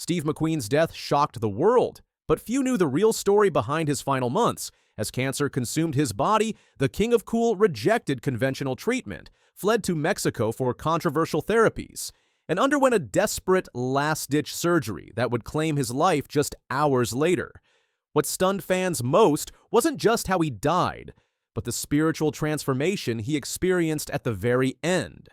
Steve McQueen's death shocked the world, but few knew the real story behind his final months. As cancer consumed his body, the King of Cool rejected conventional treatment, fled to Mexico for controversial therapies, and underwent a desperate last-ditch surgery that would claim his life just hours later. What stunned fans most wasn't just how he died, but the spiritual transformation he experienced at the very end.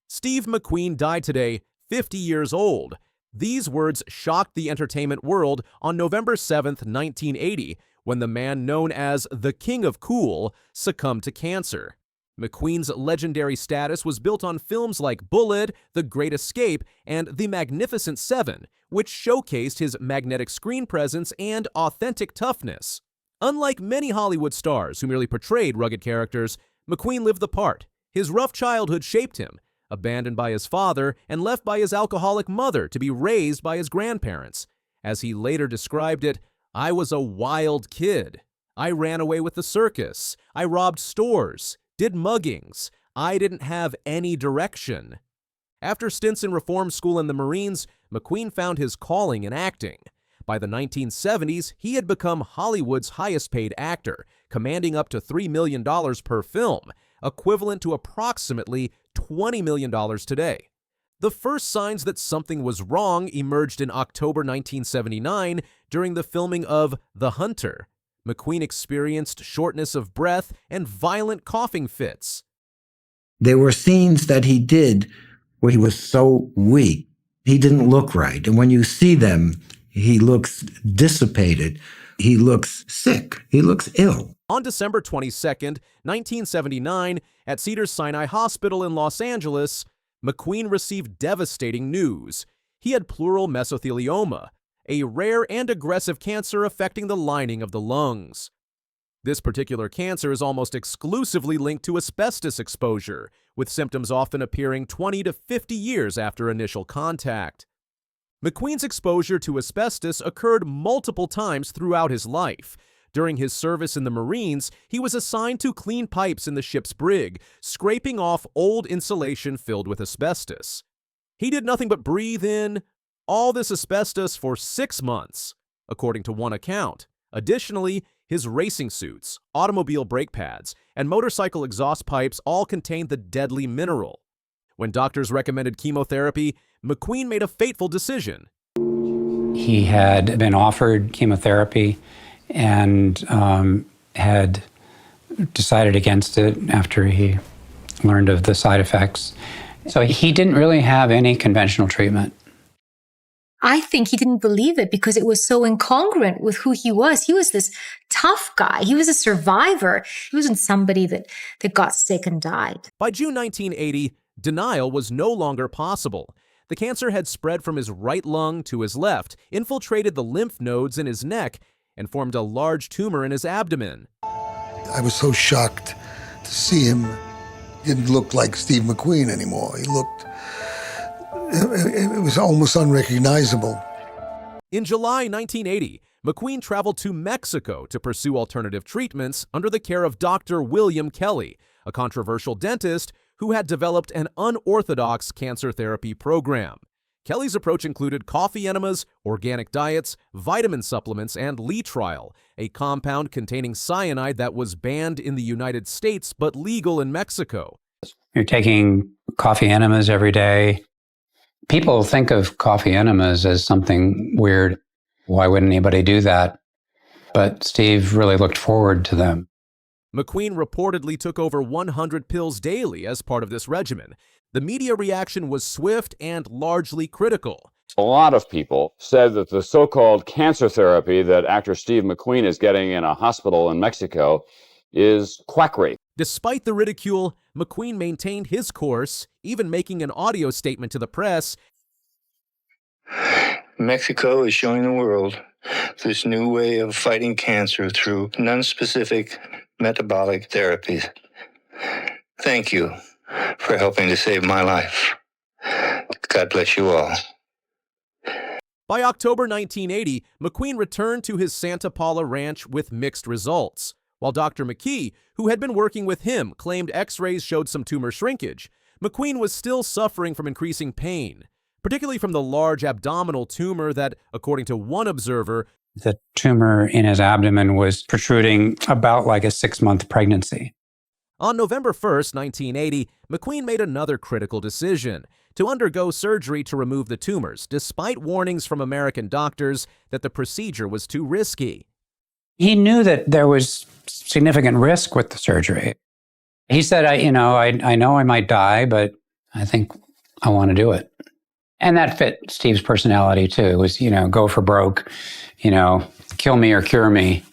Steve McQueen died today, 50 years old. These words shocked the entertainment world on November 7, 1980, when the man known as the King of Cool succumbed to cancer. McQueen's legendary status was built on films like Bullitt, The Great Escape, and The Magnificent Seven, which showcased his magnetic screen presence and authentic toughness. Unlike many Hollywood stars who merely portrayed rugged characters, McQueen lived the part. His rough childhood shaped him, abandoned by his father and left by his alcoholic mother to be raised by his grandparents. As he later described it, "I was a wild kid. I ran away with the circus. I robbed stores, did muggings. I didn't have any direction." After stints in reform school and the Marines, McQueen found his calling in acting. By the 1970s, he had become Hollywood's highest-paid actor, commanding up to $3 million per film, equivalent to approximately $20 million today. The first signs that something was wrong emerged in October 1979 during the filming of The Hunter. McQueen experienced shortness of breath and violent coughing fits. There were scenes that he did where he was so weak. He didn't look right. And when you see them, he looks dissipated. He looks sick. He looks ill. On December 22, 1979, at Cedars-Sinai Hospital in Los Angeles, McQueen received devastating news. He had pleural mesothelioma, a rare and aggressive cancer affecting the lining of the lungs. This particular cancer is almost exclusively linked to asbestos exposure, with symptoms often appearing 20 to 50 years after initial contact. McQueen's exposure to asbestos occurred multiple times throughout his life. During his service in the Marines, he was assigned to clean pipes in the ship's brig, scraping off old insulation filled with asbestos. He did nothing but breathe in all this asbestos for 6 months, according to one account. Additionally, his racing suits, automobile brake pads, and motorcycle exhaust pipes all contained the deadly mineral. When doctors recommended chemotherapy, McQueen made a fateful decision. He had been offered chemotherapy and had decided against it after he learned of the side effects. So he didn't really have any conventional treatment. I think he didn't believe it because it was so incongruent with who he was. He was this tough guy. He was a survivor. He wasn't somebody that got sick and died. By June 1980, denial was no longer possible. The cancer had spread from his right lung to his left, infiltrated the lymph nodes in his neck, and formed a large tumor in his abdomen. I was so shocked to see him. He didn't look like Steve McQueen anymore. It was almost unrecognizable. In July 1980, McQueen traveled to Mexico to pursue alternative treatments under the care of Dr. William Kelly, a controversial dentist who had developed an unorthodox cancer therapy program. Kelly's approach included coffee enemas, organic diets, vitamin supplements, and Letriol, a compound containing cyanide that was banned in the United States but legal in Mexico. You're taking coffee enemas every day. People think of coffee enemas as something weird. Why wouldn't anybody do that? But Steve really looked forward to them. McQueen reportedly took over 100 pills daily as part of this regimen. The media reaction was swift and largely critical. A lot of people said that the so-called cancer therapy that actor Steve McQueen is getting in a hospital in Mexico is quackery. Despite the ridicule, McQueen maintained his course, even making an audio statement to the press. Mexico is showing the world this new way of fighting cancer through non-specific metabolic therapies. Thank you for helping to save my life. God bless you all. By October 1980, McQueen returned to his Santa Paula ranch with mixed results. While Dr. McKee, who had been working with him, claimed X-rays showed some tumor shrinkage, McQueen was still suffering from increasing pain. particularly from the large abdominal tumor that, according to one observer, The tumor in his abdomen was protruding about like a 6-month pregnancy. On November 1st, 1980, McQueen made another critical decision to undergo surgery to remove the tumors, despite warnings from American doctors that the procedure was too risky. He knew that there was significant risk with the surgery. He said, I know I might die, but I think I want to do it. And that fit Steve's personality too. It was, go for broke, kill me or cure me.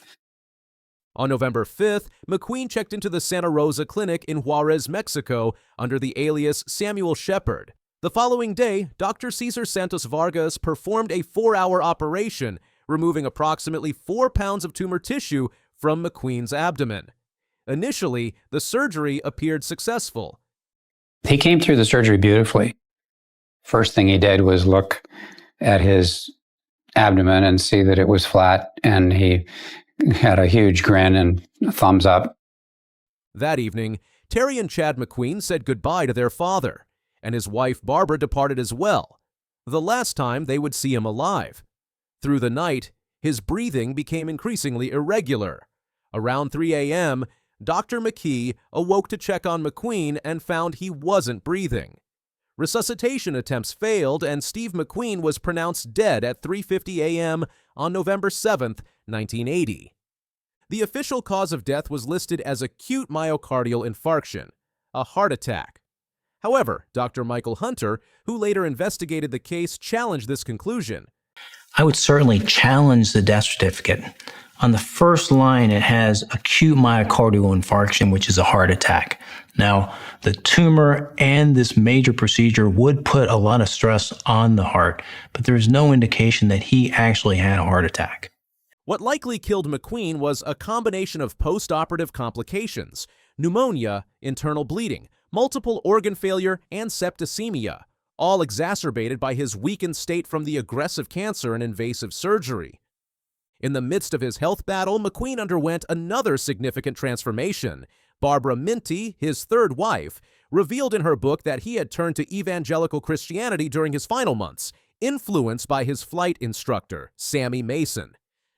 On November 5th, McQueen checked into the Santa Rosa Clinic in Juarez, Mexico, under the alias Samuel Shepard. The following day, Dr. Cesar Santos Vargas performed a 4-hour operation, removing approximately 4 pounds of tumor tissue from McQueen's abdomen. Initially, the surgery appeared successful. He came through the surgery beautifully. First thing he did was look at his abdomen and see that it was flat, and he had a huge grin and a thumbs up. That evening, Terry and Chad McQueen said goodbye to their father, and his wife Barbara departed as well, the last time they would see him alive. Through the night, his breathing became increasingly irregular. Around 3 a.m., Dr. McKee awoke to check on McQueen and found he wasn't breathing. Resuscitation attempts failed, and Steve McQueen was pronounced dead at 3:50 a.m. on November 7, 1980. The official cause of death was listed as acute myocardial infarction, a heart attack. However, Dr. Michael Hunter, who later investigated the case, challenged this conclusion. I would certainly challenge the death certificate. On the first line, it has acute myocardial infarction, which is a heart attack. Now, the tumor and this major procedure would put a lot of stress on the heart, but there is no indication that he actually had a heart attack. What likely killed McQueen was a combination of post-operative complications: pneumonia, internal bleeding, multiple organ failure, and septicemia, all exacerbated by his weakened state from the aggressive cancer and invasive surgery. In the midst of his health battle, McQueen underwent another significant transformation. Barbara Minty, his third wife, revealed in her book that he had turned to evangelical Christianity during his final months, influenced by his flight instructor, Sammy Mason.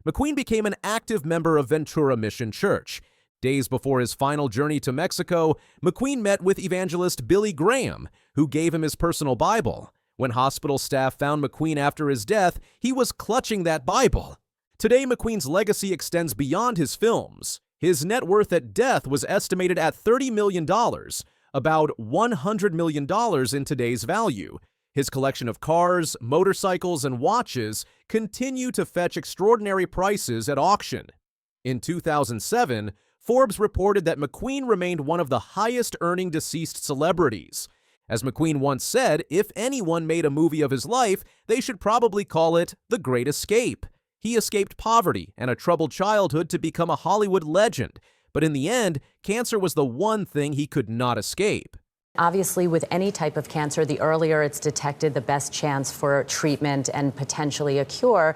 McQueen became an active member of Ventura Mission Church. Days before his final journey to Mexico, McQueen met with evangelist Billy Graham, who gave him his personal Bible. When hospital staff found McQueen after his death, he was clutching that Bible. Today, McQueen's legacy extends beyond his films. His net worth at death was estimated at $30 million, about $100 million in today's value. His collection of cars, motorcycles, and watches continue to fetch extraordinary prices at auction. In 2007, Forbes reported that McQueen remained one of the highest-earning deceased celebrities. As McQueen once said, if anyone made a movie of his life, they should probably call it The Great Escape. He escaped poverty and a troubled childhood to become a Hollywood legend, but in the end, cancer was the one thing he could not escape. Obviously, with any type of cancer, the earlier it's detected, the best chance for treatment and potentially a cure.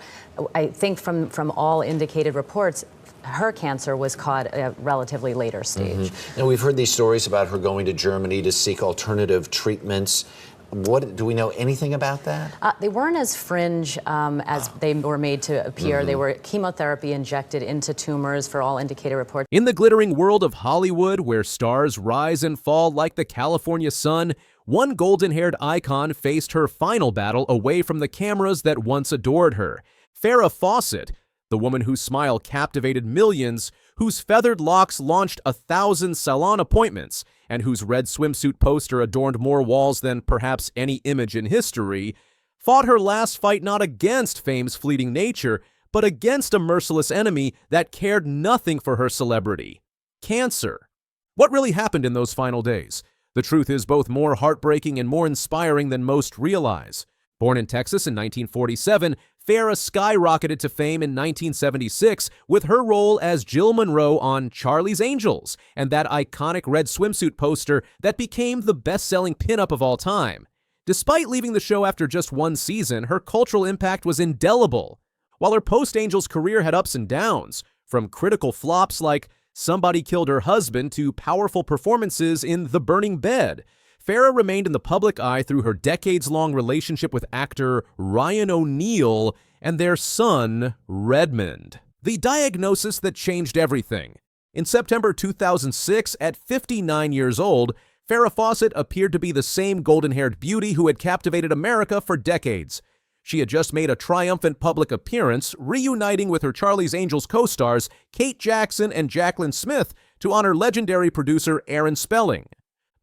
I think from all indicated reports, her cancer was caught at a relatively later stage. And we've heard these stories about her going to Germany to seek alternative treatments. Do we know anything about that? They weren't as fringe as they were made to appear. They were chemotherapy injected into tumors for all indicated reports. In the glittering world of Hollywood, where stars rise and fall like the California sun, one golden-haired icon faced her final battle away from the cameras that once adored her. Farrah Fawcett, the woman whose smile captivated millions, whose feathered locks launched 1,000 salon appointments, and whose red swimsuit poster adorned more walls than perhaps any image in history, fought her last fight not against fame's fleeting nature, but against a merciless enemy that cared nothing for her celebrity: cancer. What really happened in those final days? The truth is both more heartbreaking and more inspiring than most realize. Born in Texas in 1947, Farrah skyrocketed to fame in 1976 with her role as Jill Monroe on Charlie's Angels and that iconic red swimsuit poster that became the best-selling pinup of all time. Despite leaving the show after just one season, her cultural impact was indelible. While her post-Angels career had ups and downs, from critical flops like Somebody Killed Her Husband to powerful performances in The Burning Bed, Farrah remained in the public eye through her decades-long relationship with actor Ryan O'Neal and their son, Redmond. The diagnosis that changed everything. In September 2006, at 59 years old, Farrah Fawcett appeared to be the same golden-haired beauty who had captivated America for decades. She had just made a triumphant public appearance, reuniting with her Charlie's Angels co-stars Kate Jackson and Jaclyn Smith to honor legendary producer Aaron Spelling.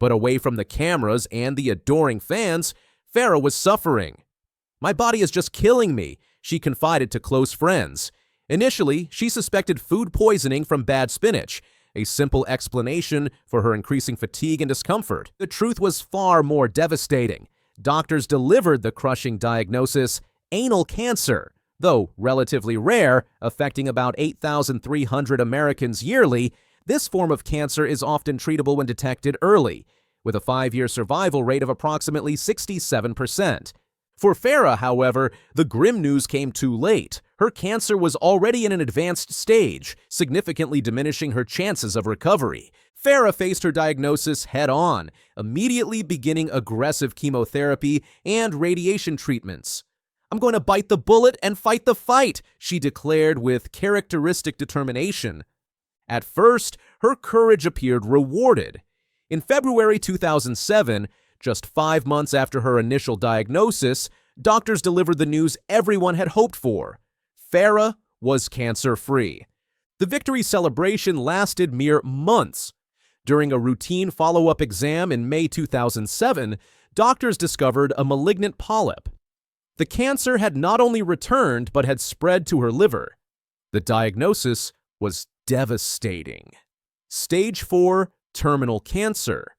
But away from the cameras and the adoring fans, Farrah was suffering. "My body is just killing me," she confided to close friends. Initially, she suspected food poisoning from bad spinach, a simple explanation for her increasing fatigue and discomfort. The truth was far more devastating. Doctors delivered the crushing diagnosis, anal cancer. Though relatively rare, affecting about 8,300 Americans yearly, this form of cancer is often treatable when detected early, with a 5-year survival rate of approximately 67%. For Farrah, however, the grim news came too late. Her cancer was already in an advanced stage, significantly diminishing her chances of recovery. Farrah faced her diagnosis head-on, immediately beginning aggressive chemotherapy and radiation treatments. "I'm going to bite the bullet and fight the fight," she declared with characteristic determination. At first, her courage appeared rewarded. In February 2007, just 5 months after her initial diagnosis, doctors delivered the news everyone had hoped for. Farrah was cancer-free. The victory celebration lasted mere months. During a routine follow-up exam in May 2007, doctors discovered a malignant polyp. The cancer had not only returned, but had spread to her liver. The diagnosis was devastating. Stage 4 terminal cancer,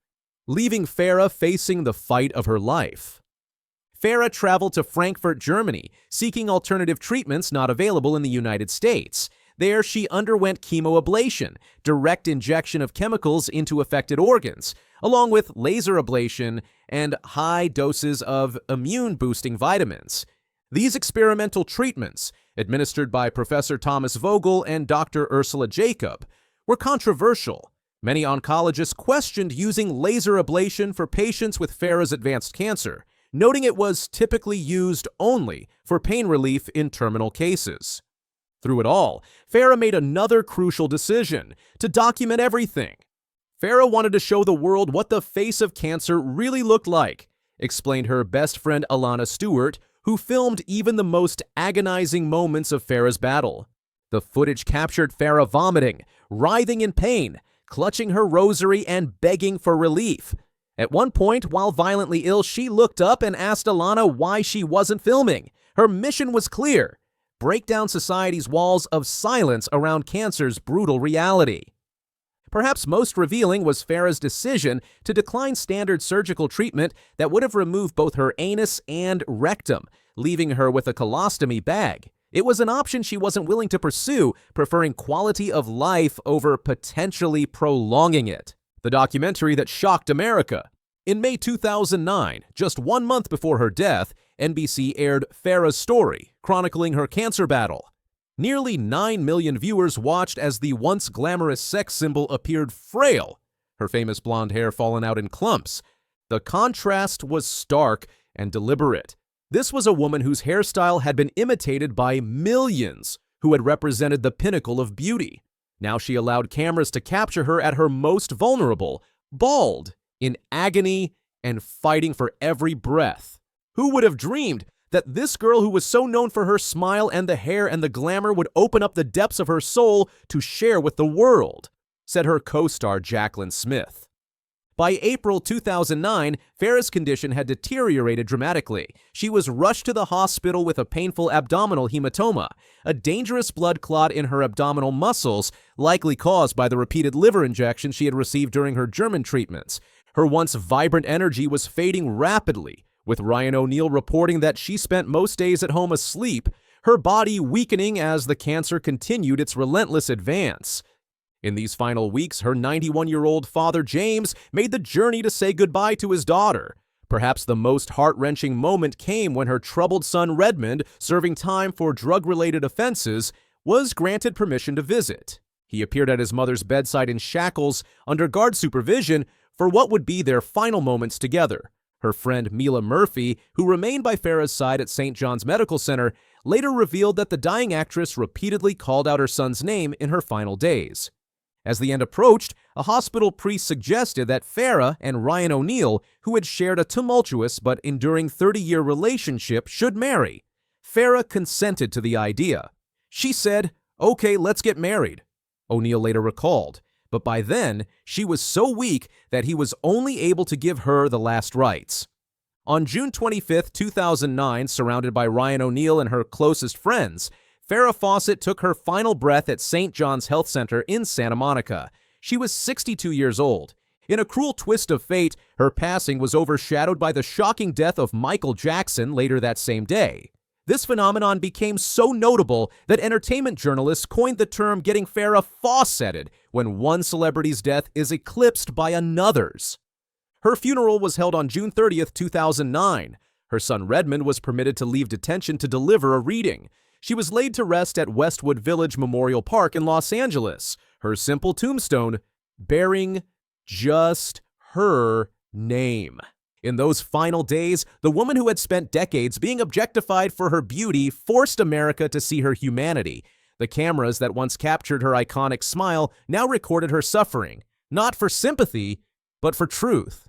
leaving Farrah facing the fight of her life. Farrah traveled to Frankfurt, Germany, seeking alternative treatments not available in the United States. There, she underwent chemoablation, direct injection of chemicals into affected organs, along with laser ablation and high doses of immune-boosting vitamins. These experimental treatments, administered by Professor Thomas Vogel and Dr. Ursula Jacob, were controversial. Many oncologists questioned using laser ablation for patients with Farrah's advanced cancer, noting it was typically used only for pain relief in terminal cases. Through it all, Farrah made another crucial decision: to document everything. Farrah wanted to show the world what the face of cancer really looked like, explained her best friend Alana Stewart, who filmed even the most agonizing moments of Farrah's battle. The footage captured Farrah vomiting, writhing in pain, clutching her rosary and begging for relief. At one point, while violently ill, she looked up and asked Alana why she wasn't filming. Her mission was clear: break down society's walls of silence around cancer's brutal reality. Perhaps most revealing was Farrah's decision to decline standard surgical treatment that would have removed both her anus and rectum, leaving her with a colostomy bag. It was an option she wasn't willing to pursue, preferring quality of life over potentially prolonging it. The documentary that shocked America. In May 2009, just 1 month before her death, NBC aired Farrah's story, chronicling her cancer battle. Nearly 9 million viewers watched as the once glamorous sex symbol appeared frail, her famous blonde hair fallen out in clumps. The contrast was stark and deliberate. This was a woman whose hairstyle had been imitated by millions who had represented the pinnacle of beauty. Now she allowed cameras to capture her at her most vulnerable, bald, in agony and fighting for every breath. Who would have dreamed that this girl who was so known for her smile and the hair and the glamour would open up the depths of her soul to share with the world, said her co-star Jaclyn Smith. By April 2009, Farrah's condition had deteriorated dramatically. She was rushed to the hospital with a painful abdominal hematoma, a dangerous blood clot in her abdominal muscles, likely caused by the repeated liver injections she had received during her German treatments. Her once vibrant energy was fading rapidly, with Ryan O'Neal reporting that she spent most days at home asleep, her body weakening as the cancer continued its relentless advance. In these final weeks, her 91-year-old father, James, made the journey to say goodbye to his daughter. Perhaps the most heart-wrenching moment came when her troubled son, Redmond, serving time for drug-related offenses, was granted permission to visit. He appeared at his mother's bedside in shackles, under guard supervision, for what would be their final moments together. Her friend Mila Murphy, who remained by Farrah's side at St. John's Medical Center, later revealed that the dying actress repeatedly called out her son's name in her final days. As the end approached, a hospital priest suggested that Farrah and Ryan O'Neal, who had shared a tumultuous but enduring 30-year relationship, should marry. Farrah consented to the idea. She said, "Okay, let's get married," O'Neal later recalled, but by then, she was so weak that he was only able to give her the last rites. On June 25, 2009, surrounded by Ryan O'Neal and her closest friends, Farrah Fawcett took her final breath at St. John's Health Center in Santa Monica. She was 62 years old. In a cruel twist of fate, her passing was overshadowed by the shocking death of Michael Jackson later that same day. This phenomenon became so notable that entertainment journalists coined the term getting Farrah Fawcetted when one celebrity's death is eclipsed by another's. Her funeral was held on June 30, 2009. Her son Redmond was permitted to leave detention to deliver a reading. She was laid to rest at Westwood Village Memorial Park in Los Angeles, her simple tombstone bearing just her name. In those final days, the woman who had spent decades being objectified for her beauty forced America to see her humanity. The cameras that once captured her iconic smile now recorded her suffering, not for sympathy, but for truth.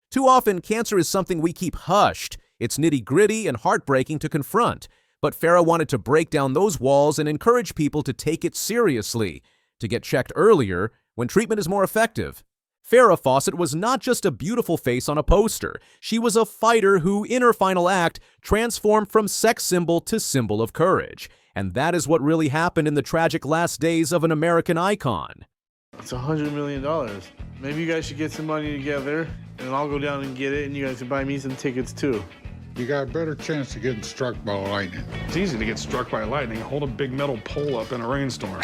Too often, cancer is something we keep hushed. It's nitty-gritty and heartbreaking to confront. But Farrah wanted to break down those walls and encourage people to take it seriously, to get checked earlier when treatment is more effective. Farrah Fawcett was not just a beautiful face on a poster. She was a fighter who, in her final act, transformed from sex symbol to symbol of courage. And that is what really happened in the tragic last days of an American icon. It's $100 million. Maybe you guys should get some money together, and I'll go down and get it, and you guys can buy me some tickets too. You got a better chance of getting struck by lightning. It's easy to get struck by lightning. Hold a big metal pole up in a rainstorm.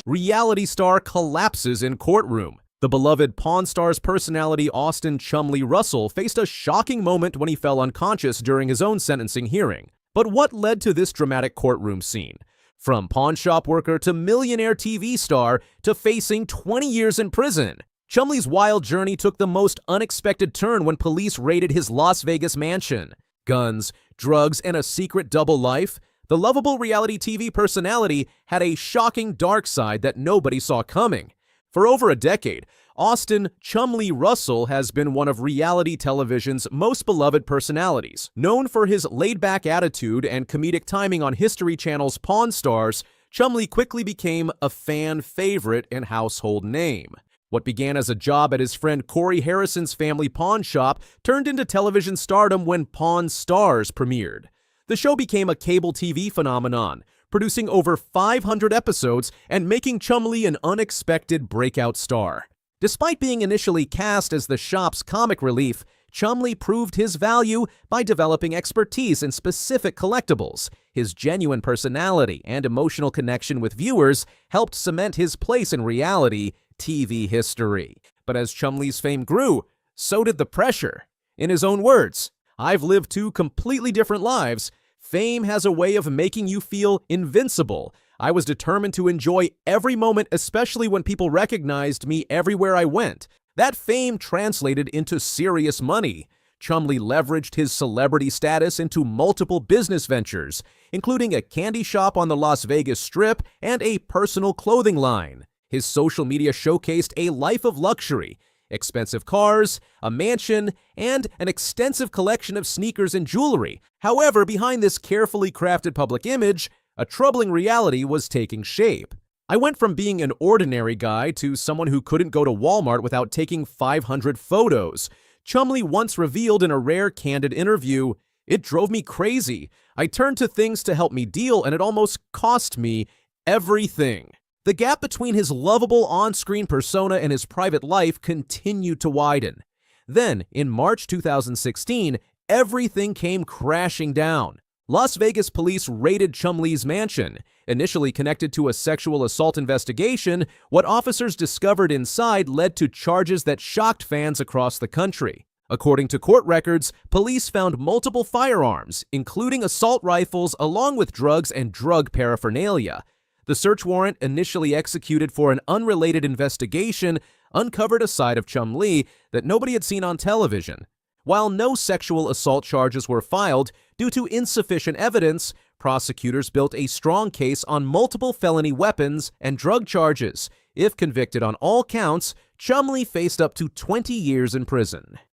Reality star collapses in courtroom. The beloved Pawn Stars personality Austin Chumley Russell faced a shocking moment when he fell unconscious during his own sentencing hearing. But what led to this dramatic courtroom scene? From pawn shop worker to millionaire TV star to facing 20 years in prison, Chumley's wild journey took the most unexpected turn when police raided his Las Vegas mansion. Guns, drugs, and a secret double life. The lovable reality TV personality had a shocking dark side that nobody saw coming. For over a decade, Austin Chumley Russell has been one of reality television's most beloved personalities. Known for his laid-back attitude and comedic timing on History Channel's Pawn Stars, Chumley quickly became a fan favorite and household name. What began as a job at his friend Corey Harrison's family pawn shop turned into television stardom when Pawn Stars premiered. The show became a cable TV phenomenon, producing over 500 episodes and making Chumley an unexpected breakout star. Despite being initially cast as the shop's comic relief, Chumley proved his value by developing expertise in specific collectibles. His genuine personality and emotional connection with viewers helped cement his place in reality TV history. But as Chumley's fame grew, so did the pressure. In his own words, "I've lived two completely different lives. Fame has a way of making you feel invincible. I was determined to enjoy every moment, especially when people recognized me everywhere I went. That fame translated into serious money." Chumley leveraged his celebrity status into multiple business ventures, including a candy shop on the Las Vegas Strip and a personal clothing line. His social media showcased a life of luxury, expensive cars, a mansion, and an extensive collection of sneakers and jewelry. However, behind this carefully crafted public image, a troubling reality was taking shape. "I went from being an ordinary guy to someone who couldn't go to Walmart without taking 500 photos. Chumley once revealed in a rare candid interview, "It drove me crazy. I turned to things to help me deal, and it almost cost me everything." The gap between his lovable on-screen persona and his private life continued to widen. Then, in March 2016, everything came crashing down. Las Vegas police raided Chumley's mansion. Initially connected to a sexual assault investigation, what officers discovered inside led to charges that shocked fans across the country. According to court records, police found multiple firearms, including assault rifles, along with drugs and drug paraphernalia. The search warrant, initially executed for an unrelated investigation, uncovered a side of Chum Lee that nobody had seen on television. While no sexual assault charges were filed due to insufficient evidence, prosecutors built a strong case on multiple felony weapons and drug charges. If convicted on all counts, Chum Lee faced up to 20 years in prison.